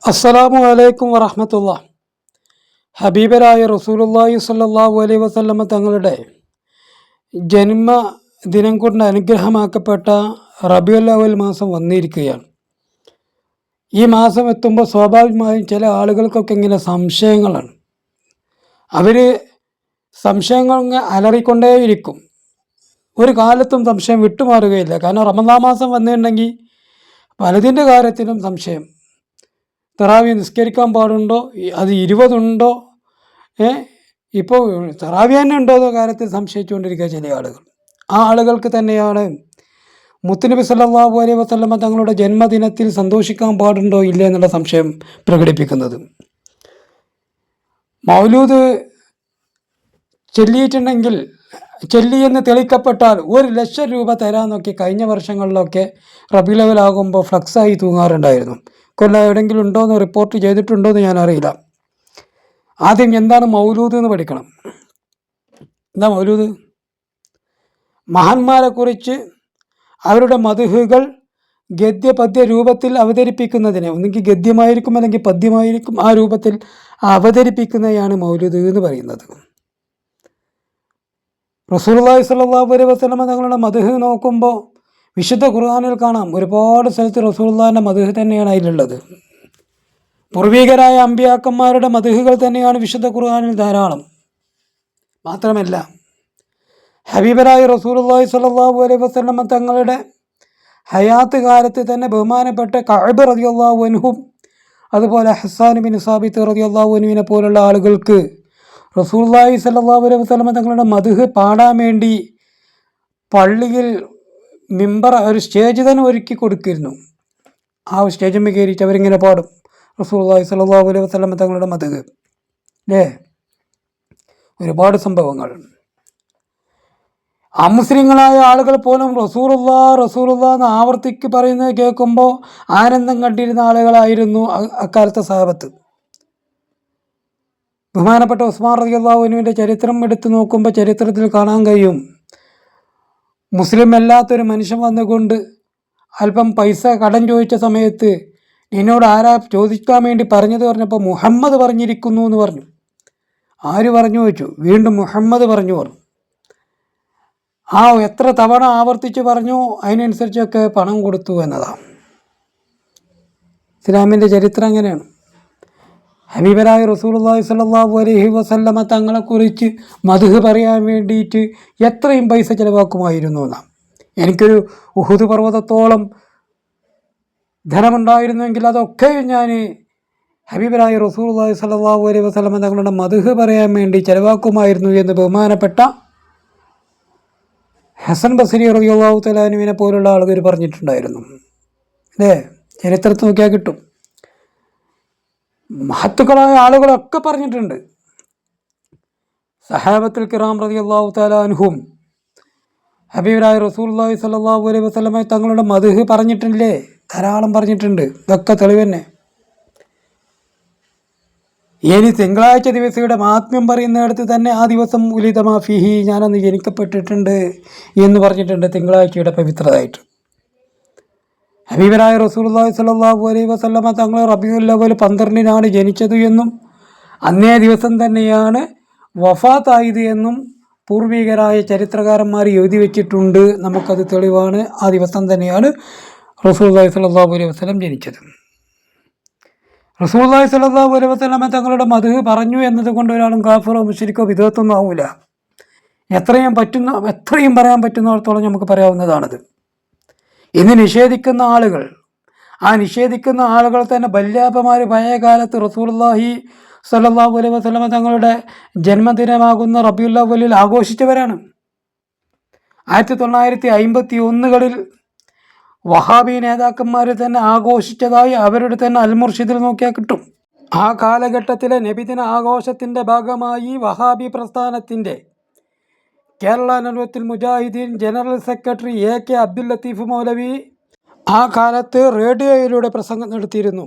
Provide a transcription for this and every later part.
അസ്സലാമു അലൈക്കും വറഹ്മത്തുള്ളാഹ്. ഹബീബരായ റസൂലുള്ളാഹി സ്വല്ലല്ലാഹു അലൈഹി വസല്ലമ തങ്ങളുടെ ജന്മദിനം കൊണ്ട് അനുഗ്രഹമാക്കപ്പെട്ട റബീഉൽ അവ്വൽ മാസം വന്നിരിക്കുകയാണ്. ഈ മാസം എത്തുമ്പോൾ സ്വാഭാവികമായും ചില ആളുകൾക്കൊക്കെ ഇങ്ങനെ സംശയങ്ങളാണ്. അവർ സംശയങ്ങൾ അലറിക്കൊണ്ടേയിരിക്കും. ഒരു കാലത്തും സംശയം വിട്ടുമാറുകയില്ല. കാരണം റമദാൻ മാസം വന്നിട്ടുണ്ടെങ്കിൽ പലതിൻ്റെ കാര്യത്തിലും സംശയം. തറാവി നിസ്കരിക്കാൻ പാടുണ്ടോ, അത് 20 ഉണ്ടോ, ഇപ്പോൾ തറാവി തന്നെ ഉണ്ടോ എന്ന കാര്യത്തിൽ സംശയിച്ചുകൊണ്ടിരിക്കുക ചില ആളുകൾ. ആ ആളുകൾക്ക് തന്നെയാണ് മുത്തുനബി സല്ലല്ലാഹു അലൈഹി വസല്ലമ തങ്ങളുടെ ജന്മദിനത്തിൽ സന്തോഷിക്കാൻ പാടുണ്ടോ ഇല്ല എന്നുള്ള സംശയം പ്രകടിപ്പിക്കുന്നത്. മൗലൂദ് ചൊല്ലിയെന്ന് തെളിയിക്കപ്പെട്ടാൽ 1,00,000 രൂപ തരാമെന്നൊക്കെ കഴിഞ്ഞ വർഷങ്ങളിലൊക്കെ റബീഉൽ അവ്വൽ ആകുമ്പോൾ ഫ്ലക്സായി തൂങ്ങാറുണ്ടായിരുന്നു. കൊല്ലം എവിടെയെങ്കിലും ഉണ്ടോ എന്ന് റിപ്പോർട്ട് ചെയ്തിട്ടുണ്ടോ എന്ന് ഞാൻ അറിയില്ല. ആദ്യം എന്താണ് മൗലൂദ് എന്ന് പഠിക്കണം. എന്താ മൗലൂദ്? മഹാന്മാരെ കുറിച്ച് അവരുടെ മദ്ഹുകൾ ഗദ്യ-പദ്യ രൂപത്തിൽ അവതരിപ്പിക്കുന്നതിനെ, ഒന്നുകിൽ ഗദ്യമായിരിക്കും അല്ലെങ്കിൽ പദ്യമായിരിക്കും, ആ രൂപത്തിൽ അവതരിപ്പിക്കുന്നതാണ് മൗലൂദ് എന്ന് പറയുന്നത്. റസൂലുള്ളാഹി സ്വല്ലല്ലാഹു അലൈഹി വസല്ലമ തങ്ങളുടെ മദ്ഹ് നോക്കുമ്പോൾ വിശുദ്ധ ഖുർആനിൽ കാണാം, ഒരുപാട് സ്ഥലത്ത് റസൂലുള്ളാഹിൻ്റെ മദ്ഹ് തന്നെയാണ് അതിലുള്ളത്. പൂർവികരായ അമ്പിയാക്കന്മാരുടെ മദ്ഹുകൾ തന്നെയാണ് വിശുദ്ധ ഖുർആനിൽ ധാരാളം. മാത്രമല്ല ഹബീബരായ റസൂലുള്ളാഹി സ്വല്ലല്ലാഹു അലൈഹി വസല്ലമ തങ്ങളുടെ ഹയാത്ത് കാലത്ത് തന്നെ ബഹുമാനപ്പെട്ട കഅബ് റളിയല്ലാഹു അൻഹും അതുപോലെ ഹസ്സാൻ ബിൻ സാബിത്ത് റളിയല്ലാഹു അൻഹുവിനെ പോലുള്ള ആളുകൾക്ക് റസൂലുള്ളാഹി സ്വല്ലല്ലാഹു അലൈഹി വസല്ലമ തങ്ങളുടെ മദ്ഹ് പാടാൻ വേണ്ടി പള്ളിയിൽ മിമ്പർ, ഒരു സ്റ്റേജ് തന്നെ ഒരുക്കി കൊടുക്കിയിരുന്നു. ആ സ്റ്റേജിൽ കയറിയിട്ട് അവരിങ്ങനെ പാടും റസൂലുള്ളാഹി സ്വല്ലല്ലാഹു അലൈഹി വസല്ലമ തങ്ങളുടെ മദ്ഹ്. ഒരുപാട് സംഭവങ്ങൾ. അമുസ്ലിങ്ങളായ ആളുകൾ പോലും റസൂലുള്ളാഹ് എന്ന് ആവർത്തിക്ക് പറയുന്നത് കേൾക്കുമ്പോൾ ആനന്ദം കണ്ടിരുന്ന ആളുകളായിരുന്നു അക്കാലത്തെ സഹാബത്ത്. ബഹുമാനപ്പെട്ട ഉസ്മാൻ റളിയല്ലാഹു അൻഹുവിൻ്റെ ചരിത്രം എടുത്തു നോക്കുമ്പോൾ ചരിത്രത്തിൽ കാണാൻ കഴിയും, മുസ്ലിം അല്ലാത്തൊരു മനുഷ്യൻ വന്നുകൊണ്ട് അല്പം പൈസ കടം ചോദിച്ച സമയത്ത് നിന്നോട് ആരാ ചോദിക്കാൻ വേണ്ടി പറഞ്ഞത് പറഞ്ഞപ്പോൾ മുഹമ്മദ് പറഞ്ഞിരിക്കുന്നു എന്ന് പറഞ്ഞു. ആര് പറഞ്ഞു ചോദിച്ചു? വീണ്ടും മുഹമ്മദ് പറഞ്ഞു. എത്ര തവണ ആവർത്തിച്ച് പറഞ്ഞു, അതിനനുസരിച്ചൊക്കെ പണം കൊടുത്തു എന്നതാണ് ഇസ്ലാമിൻ്റെ ചരിത്രം. അങ്ങനെയാണ്. ഹബീബരായ റസൂലുള്ളാഹി സ്വല്ലല്ലാഹു അലൈഹി വസല്ലമ തങ്ങളെക്കുറിച്ച് മദ്ഹ് പറയാൻ വേണ്ടിയിട്ട് എത്രയും പൈസ ചിലവാക്കുമായിരുന്നു എന്നാണ്. എനിക്കൊരു ഉഹുദ് പർവ്വതത്തോളം ധനമുണ്ടായിരുന്നുവെങ്കിൽ അതൊക്കെ ഞാൻ ഹബീബരായ റസൂലുള്ളാഹി സ്വല്ലല്ലാഹു അലൈഹി വസല്ലമ തങ്ങളുടെ മദ്ഹ് പറയാൻ വേണ്ടി ചിലവാക്കുമായിരുന്നു എന്ന് ബഹുമാനപ്പെട്ട ഹസൻ ബസ്രി റളിയല്ലാഹു തആല അൻഹുവിനെ പോലുള്ള ആളുകൾ പറഞ്ഞിട്ടുണ്ടായിരുന്നു. ചരിത്രത്തിൽ നോക്കിയാൽ കിട്ടും. മഹത്തുക്കളായ ആളുകളൊക്കെ പറഞ്ഞിട്ടുണ്ട്. സഹാബത്തുൽ കിറാം റളിയല്ലാഹു തആല അൻഹും ഹബീബായ റസൂലുള്ളാഹി സ്വല്ലല്ലാഹു അലൈഹി വസല്ലമ തങ്ങളുടെ മദ്ഹ് പറഞ്ഞിട്ടില്ലേ? ധാരാളം പറഞ്ഞിട്ടുണ്ട്. ഇതൊക്കെ തെളിവ് തന്നെ. ഇനി തിങ്കളാഴ്ച ദിവസയുടെ മഹാത്മ്യം പറയുന്നിടത്ത് തന്നെ ആ ദിവസം ഉലിദ മാ ഫീഹി, ഞാനന്ന് ജനിക്കപ്പെട്ടിട്ടുണ്ട് എന്ന് പറഞ്ഞിട്ടുണ്ട് തിങ്കളാഴ്ചയുടെ പവിത്രതായിട്ട്. ഹബീബരായ റസൂലുള്ളാഹി സ്വല്ലല്ലാഹു അലൈഹി വസല്ലമ തങ്ങൾ റബീഉൽ അവ്വൽ 12-നാണ് ജനിച്ചത് എന്നും അന്നേ ദിവസം തന്നെയാണ് വഫാത്തായത് എന്നും പൂർവികരായ ചരിത്രകാരന്മാർ എഴുതി വെച്ചിട്ടുണ്ട്. നമുക്കത് തെളിവാണ്. ആ ദിവസം തന്നെയാണ് റസൂലുള്ളാഹി സ്വല്ലല്ലാഹു അലൈഹി വസല്ലം ജനിച്ചത്. റസൂലുള്ളാഹി സ്വല്ലല്ലാഹു അലൈഹി വസല്ലമ തങ്ങളുടെ മദ്ഹ് പറഞ്ഞു എന്നതുകൊണ്ട് ഒരാളും കാഫിറോ മുശ്രിക്കോ വിദഗ്ധൊന്നും ആവില്ല. എത്രയും പറയാൻ പറ്റുന്നിടത്തോളം നമുക്ക് പറയാവുന്നതാണത്. ഇന്ന് നിഷേധിക്കുന്ന ആളുകൾ, ആ നിഷേധിക്കുന്ന ആളുകൾ തന്നെ ബല്യാപ്പമാർ പഴയ കാലത്ത് റസൂലുള്ളാഹി സ്വല്ലല്ലാഹു അലൈഹി വസല്ലമ തങ്ങളുടെ ജന്മദിനമാകുന്ന റബീഉൽ അവ്വലിൽ ആഘോഷിച്ചവരാണ്. 1951കളിൽ വഹാബി നേതാക്കന്മാർ തന്നെ ആഘോഷിച്ചതായി അവരുടെ തന്നെ അൽ മുർഷിദിൽ നോക്കിയാൽ കിട്ടും. ആ കാലഘട്ടത്തിലെ നബിദിന ആഘോഷത്തിൻ്റെ ഭാഗമായി വഹാബി പ്രസ്ഥാനത്തിൻ്റെ Kerala Nadvathul Mujahideen general secretary AK Abdul Latheef Maulavi ആ കാലത്ത് റേഡിയോയിലൂടെ പ്രസംഗം നടത്തിയിരുന്നു.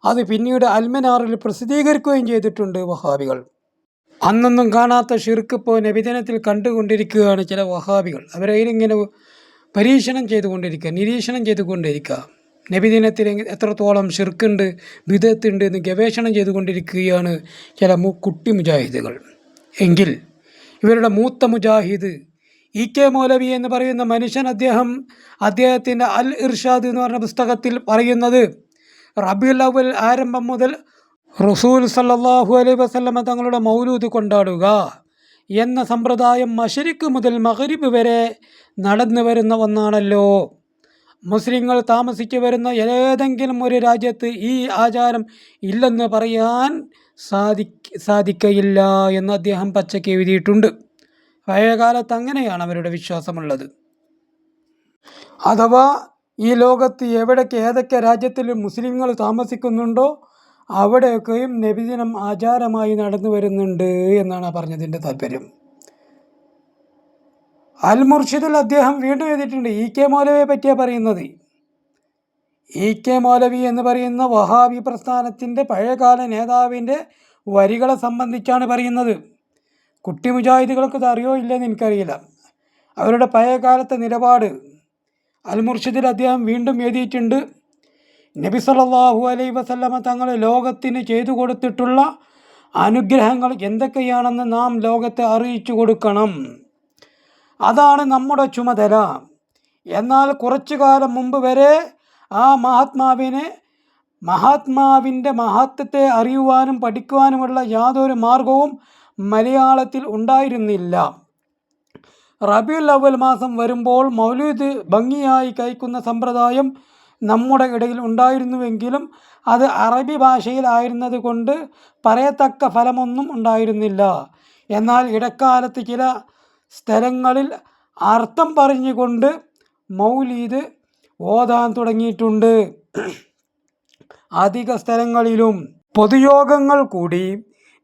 അത് പിന്നീട് അൽമനാറിൽ പ്രസിദ്ധീകരിക്കുകയും ചെയ്തിട്ടുണ്ട് വഹാബികൾ. അന്നൊന്നും കാണാത്ത ഷിർക്ക് ഇപ്പോൾ നബിദിനത്തിൽ കണ്ടുകൊണ്ടിരിക്കുകയാണ് ചില വഹാബികൾ. അവരതിലിങ്ങനെ നിരീക്ഷണം ചെയ്തുകൊണ്ടിരിക്കുക. നബിദിനത്തിൽ എത്രത്തോളം ഷിർക്കുണ്ട്, ബിദഅത്തുണ്ട് എന്ന് ഗവേഷണം ചെയ്തുകൊണ്ടിരിക്കുകയാണ് ചില കുട്ടി മുജാഹിദുകൾ. എങ്കിൽ ഇവരുടെ മൂത്ത മുജാഹിദ് ഇ.കെ. മൗലവി എന്ന് പറയുന്ന മനുഷ്യൻ, അദ്ദേഹത്തിൻ്റെ അൽ ഇർഷാദ് എന്ന് പറഞ്ഞ പുസ്തകത്തിൽ പറയുന്നത് റബീഉൽ അവ്വൽ ആരംഭം മുതൽ റസൂൽ സല്ലല്ലാഹു അലൈഹി വസല്ലമ തങ്ങളുടെ മൗലൂദ് കൊണ്ടാടുക എന്ന സമ്പ്രദായം മശ്രിഖ് മുതൽ മഗ്രിബ് വരെ നടന്നു വരുന്ന ഒന്നാണല്ലോ. മുസ്ലിങ്ങൾ താമസിച്ചു വരുന്ന ഏതെങ്കിലും ഒരു രാജ്യത്ത് ഈ ആചാരം ഇല്ലെന്ന് പറയാൻ സാധിക്കയില്ല എന്ന് അദ്ദേഹം പച്ചയ്ക്ക് എഴുതിയിട്ടുണ്ട്. പഴയകാലത്ത് അങ്ങനെയാണ് അവരുടെ വിശ്വാസമുള്ളത്. അഥവാ ഈ ലോകത്ത് ഏതൊക്കെ രാജ്യത്തിൽ മുസ്ലിങ്ങൾ താമസിക്കുന്നുണ്ടോ അവിടെയൊക്കെയും നബിദിനം ആചാരമായി നടന്നു വരുന്നുണ്ട് എന്നാണ് പറഞ്ഞതിൻ്റെ താല്പര്യം. അൽ മുർഷിദിൽ അദ്ദേഹം വീണ്ടും എഴുതിയിട്ടുണ്ട്. ഇ.കെ. മൗലവിയെ പറ്റിയാണ് പറയുന്നത്. ഇ.കെ. മൗലവി എന്ന് പറയുന്ന വഹാബി പ്രസ്ഥാനത്തിൻ്റെ പഴയകാല നേതാവിൻ്റെ വരികളെ സംബന്ധിച്ചാണ് പറയുന്നത്. കുട്ടി മുജാഹിദുകൾക്ക് ഇത് അറിയോ ഇല്ലെന്ന് എനിക്കറിയില്ല. അവരുടെ പഴയകാലത്തെ നിലപാട് അൽ മുർഷിദിൽ അദ്ദേഹം വീണ്ടും എഴുതിയിട്ടുണ്ട്. നബി സല്ലല്ലാഹു അലൈഹി വസല്ലമ തങ്ങൾ ലോകത്തിന് ചെയ്തു കൊടുത്തിട്ടുള്ള അനുഗ്രഹങ്ങൾ എന്തൊക്കെയാണെന്ന് നാം ലോകത്തെ അറിയിച്ചു കൊടുക്കണം. അതാണ് നമ്മുടെ ചുമതല. എന്നാൽ കുറച്ചു കാലം മുമ്പ് വരെ ആ മഹാത്മാവിൻ്റെ മഹത്വത്തെ അറിയുവാനും പഠിക്കുവാനുമുള്ള യാതൊരു മാർഗവും മലയാളത്തിൽ ഉണ്ടായിരുന്നില്ല. റബീഉൽ അവ്വൽ മാസം വരുമ്പോൾ മൗലൂദ് ഭംഗിയായി കഴിക്കുന്ന സമ്പ്രദായം നമ്മുടെ ഇടയിൽ ഉണ്ടായിരുന്നുവെങ്കിലും അത് അറബി ഭാഷയിലായിരുന്നത് കൊണ്ട് പറയത്തക്ക ഫലമൊന്നും ഉണ്ടായിരുന്നില്ല. എന്നാൽ ഇടക്കാലത്ത് ചില സ്ഥലങ്ങളിൽ അർത്ഥം പറഞ്ഞുകൊണ്ട് മൗലീദ് ഓതാൻ തുടങ്ങിയിട്ടുണ്ട്. അധിക സ്ഥലങ്ങളിലും പൊതുയോഗങ്ങൾ കൂടി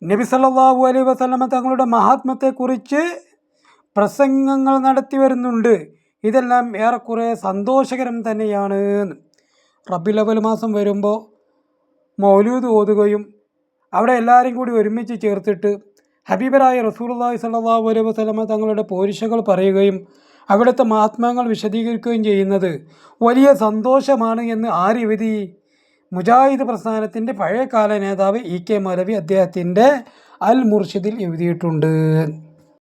നബി സല്ലല്ലാഹു അലൈഹി വസല്ലമ തങ്ങളുടെ മഹാത്മ്യത്തെക്കുറിച്ച് പ്രസംഗങ്ങൾ നടത്തി വരുന്നുണ്ട്. ഇതെല്ലാം ഏറെക്കുറെ സന്തോഷകരം തന്നെയാണ്. റബീഉൽ അവ്വൽ മാസം വരുമ്പോൾ മൗലൂദ് ഓതുകയും അവിടെ എല്ലാവരും കൂടി ഒരുമിച്ച് ചേർത്തിട്ട് ഹബീബരായ റസൂലുള്ളാഹി സ്വല്ലല്ലാഹു അലൈഹി വസല്ലമ തങ്ങളുടെ പോരിശകൾ പറയുകയും അവിടുത്തെ മഹാത്മ്യങ്ങൾ വിശദീകരിക്കുകയും ചെയ്യുന്നത് വലിയ സന്തോഷമാണ് എന്ന് ആരെഴുതി? മുജാഹിദ് പ്രസ്ഥാനത്തിൻ്റെ പഴയകാല നേതാവ് ഇ.കെ. മൗലവി അദ്ദേഹത്തിൻ്റെ അൽ മുർഷിദിൽ എഴുതിയിട്ടുണ്ട്.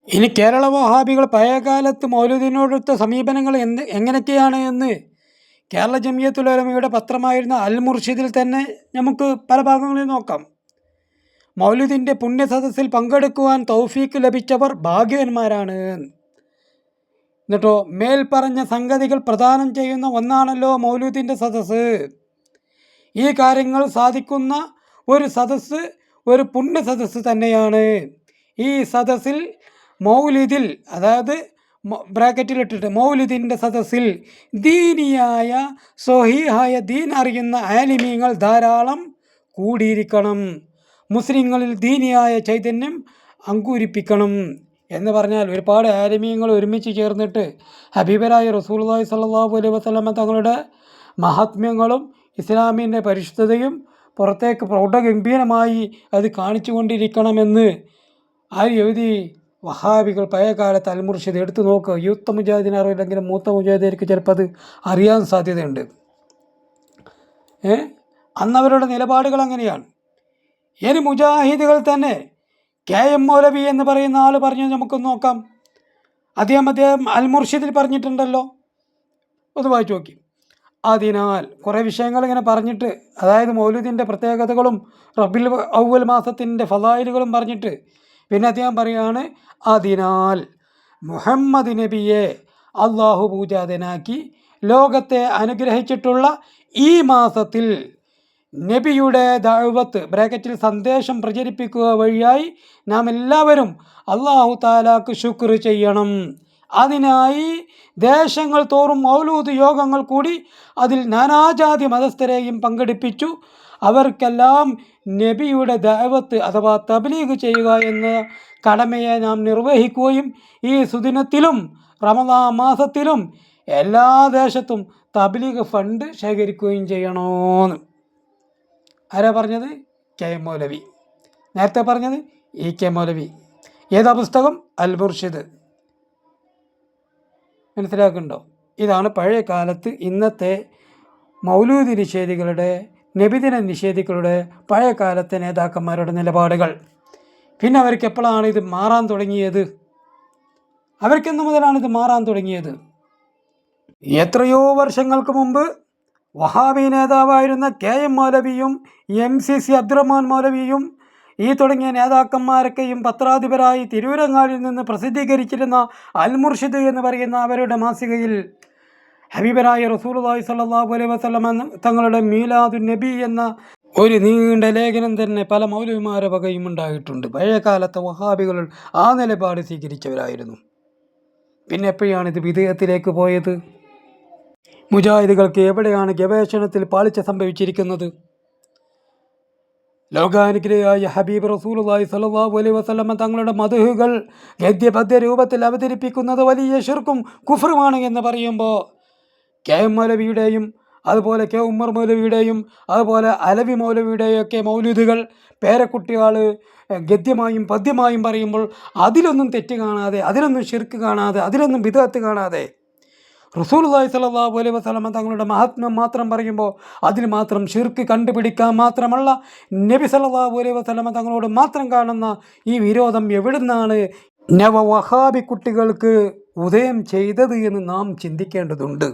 ഇനി കേരള വഹാബികൾ പഴയകാലത്ത് മൗലൂദിനോടുത്ത സമീപനങ്ങൾ എങ്ങനെയൊക്കെയാണ് എന്ന് കേരള ജംഇയ്യത്തുൽ ഉലമയുടെ പത്രമായിരുന്ന അൽ മുർഷിദിൽ തന്നെ നമുക്ക് പല ഭാഗങ്ങളിൽ നോക്കാം. മൗലൂദിൻ്റെ പുണ്യ സദസ്സിൽ പങ്കെടുക്കുവാൻ തൗഫീക്ക് ലഭിച്ചവർ ഭാഗ്യവന്മാരാണ്. എന്നിട്ടോ മേൽപ്പറഞ്ഞ സംഗതികൾ പ്രദാനം ചെയ്യുന്ന ഒന്നാണല്ലോ മൗലൂദിൻ്റെ സദസ്സ്. ഈ കാര്യങ്ങൾ സാധിക്കുന്ന ഒരു സദസ്സ് ഒരു പുണ്യ സദസ്സ് തന്നെയാണ്. ഈ സദസ്സിൽ മൗലിദിൽ, അതായത് ബ്രാക്കറ്റിലിട്ടിട്ട് മൗലിദിൻ്റെ സദസ്സിൽ ദീനിയായ സ്വഹീഹായ ദീൻ അറിയുന്ന ആലിമീങ്ങൾ ധാരാളം കൂടിയിരിക്കണം. മുസ്ലിങ്ങളിൽ ദീനിയായ ചൈതന്യം അങ്കുരിപ്പിക്കണം എന്ന് പറഞ്ഞാൽ ഒരുപാട് ആലിമീങ്ങൾ ഒരുമിച്ച് ചേർന്നിട്ട് ഹബീബരായ റസൂലുള്ളാഹി സ്വല്ലല്ലാഹു അലൈഹി വസല്ലമ തങ്ങളുടെ മഹാത്മ്യങ്ങളും ഇസ്ലാമിൻ്റെ പരിശുദ്ധതയും പുറത്തേക്ക് പ്രൗഢഗംഭീരമായി അത് കാണിച്ചു കൊണ്ടിരിക്കണമെന്ന് എഴുതി വഹാബികൾ പഴയകാലത്ത് അൽ മുർഷിദ് എടുത്തു നോക്കുക. യൂത്ത് മുജാഹിദിനെ അറിയില്ലെങ്കിലും മൂത്ത മുജാഹിദിലേക്ക് ചിലപ്പോൾ അത് അറിയാൻ സാധ്യതയുണ്ട്. അന്നവരുടെ നിലപാടുകൾ അങ്ങനെയാണ്. ഇനി മുജാഹിദുകൾ തന്നെ കെ.എം. മൗലവി എന്ന് പറയുന്ന ആൾ പറഞ്ഞു നമുക്ക് നോക്കാം. അദ്ദേഹം അൽ മുർഷിദിൽ പറഞ്ഞിട്ടുണ്ടല്ലോ, ഒന്ന് വായിച്ചു നോക്കി. അതിനാൽ കുറേ വിഷയങ്ങൾ ഇങ്ങനെ പറഞ്ഞിട്ട്, അതായത് മൗലൂദിൻ്റെ പ്രത്യേകതകളും റബീഉൽ അവ്വൽ മാസത്തിൻ്റെ ഫളായിലുകളും പറഞ്ഞിട്ട് പിന്നെ അദ്ദേഹം പറയുകയാണ്, അതിനാൽ മുഹമ്മദ് നബിയെ അള്ളാഹു പൂജാതനാക്കി ലോകത്തെ അനുഗ്രഹിച്ചിട്ടുള്ള ഈ മാസത്തിൽ നബിയുടെ ദഅവത്ത് ബ്രാക്കറ്റിൽ സന്ദേശം പ്രചരിപ്പിക്കുക വഴിയായി നാം എല്ലാവരും അള്ളാഹു താലാക്ക് ശുക്ർ ചെയ്യണം. അതിനായി ദേശങ്ങൾ തോറും മൗലൂദ് യോഗങ്ങൾ കൂടി അതിൽ നാനാജാതി മതസ്ഥരെയും പങ്കെടുപ്പിച്ചു അവർക്കെല്ലാം നബിയുടെ ദഅവത്ത് അഥവാ തബ്ലീഗ് ചെയ്യുക എന്ന കടമയെ നാം നിർവഹിക്കുകയും ഈ സുദിനത്തിലും റമദാൻ മാസത്തിലും എല്ലാ ദേശത്തും തബ്ലീഗ് ഫണ്ട് ശേഖരിക്കുകയും ചെയ്യണമെന്ന്. ആരാ പറഞ്ഞത്? കെ.എം. മൗലവി. നേരത്തെ പറഞ്ഞത് ഇ.കെ. മൗലവി. ഏതാ പുസ്തകം? അൽ മുർഷിദ്. മനസ്സിലാക്കുന്നുണ്ടോ? ഇതാണ് പഴയ കാലത്ത് ഇന്നത്തെ മൗലൂദ് നിഷേധികളുടെ, നബിദിന നിഷേധികളുടെ പഴയ കാലത്തെ നേതാക്കന്മാരുടെ നിലപാടുകൾ. പിന്നെ അവർക്ക് എപ്പോഴാണ് ഇത് മാറാൻ തുടങ്ങിയത്? അവർക്കെന്നു മുതലാണ് ഇത് മാറാൻ തുടങ്ങിയത്? എത്രയോ വർഷങ്ങൾക്ക് മുമ്പ് വഹാബി നേതാവായിരുന്ന KM മൗലവിയും MCC അബ്ദുറഹ്മാൻ മൗലവിയും ഈ തുടങ്ങിയ നേതാക്കന്മാരൊക്കെയും പത്രാധിപരായി തിരൂരങ്ങാടിൽ നിന്ന് പ്രസിദ്ധീകരിച്ചിരുന്ന അൽ മുർഷിദ് എന്ന് പറയുന്ന അവരുടെ മാസികയിൽ ഹബീബരായ റസൂലുള്ളാഹി സ്വല്ലല്ലാഹു അലൈഹി വസല്ലം തങ്ങളുടെ മീലാദുൻ നബി എന്ന ഒരു നീണ്ട ലേഖനം തന്നെ പല മൗലവിമാരുടെ വകയും ഉണ്ടായിട്ടുണ്ട്. പഴയകാലത്തെ വഹാബികൾ ആ നിലപാട് സ്വീകരിച്ചവരായിരുന്നു. പിന്നെ എപ്പോഴാണ് ഇത് വിദേഹത്തിലേക്ക് പോയത്? മുജാഹിദുകൾക്ക് എവിടെയാണ് ഗവേഷണത്തിൽ പാളിച്ച സംഭവിച്ചിരിക്കുന്നത്? ലോകാനുഗ്രഹിയായ ഹബീബ് റസൂലുള്ളാഹി സ്വല്ലല്ലാഹു അലൈഹി വസല്ലം തങ്ങളുടെ മദ്ഹുകൾ ഗദ്യപദ്യ രൂപത്തിൽ അവതരിപ്പിക്കുന്നത് വലിയ ശിർക്കും കുഫ്റുമാണ് എന്ന് പറയുമ്പോൾ KM മൗലവിയുടെയും അതുപോലെ K ഉമ്മർ മൗലവിയുടെയും അതുപോലെ അലവി മൗലവിയുടെയും ഒക്കെ മൗലൂദുകൾ പേരക്കുട്ടികൾ ഗദ്യമായും പദ്യമായും പറയുമ്പോൾ അതിലൊന്നും തെറ്റ് കാണാതെ, അതിലൊന്നും ശിർക്ക് കാണാതെ, അതിലൊന്നും ബിദ്അത്ത് കാണാതെ റസൂലുള്ളാഹി സ്വല്ലല്ലാഹു അലൈഹി വസല്ലം തങ്ങളുടെ മഹാത്മ്യം മാത്രം പറയുമ്പോൾ അതിൽ മാത്രം ശിർക്ക് കണ്ടുപിടിക്കാൻ മാത്രമല്ല, നബി സല്ലല്ലാഹു അലൈഹി വസല്ലം തങ്ങളോട് മാത്രം കാണുന്ന ഈ വിരോധം എവിടുന്നാണ് നവ വഹാബി കുട്ടികൾക്ക് ഉദയം ചെയ്തത് എന്ന് നാം ചിന്തിക്കേണ്ടതുണ്ട്.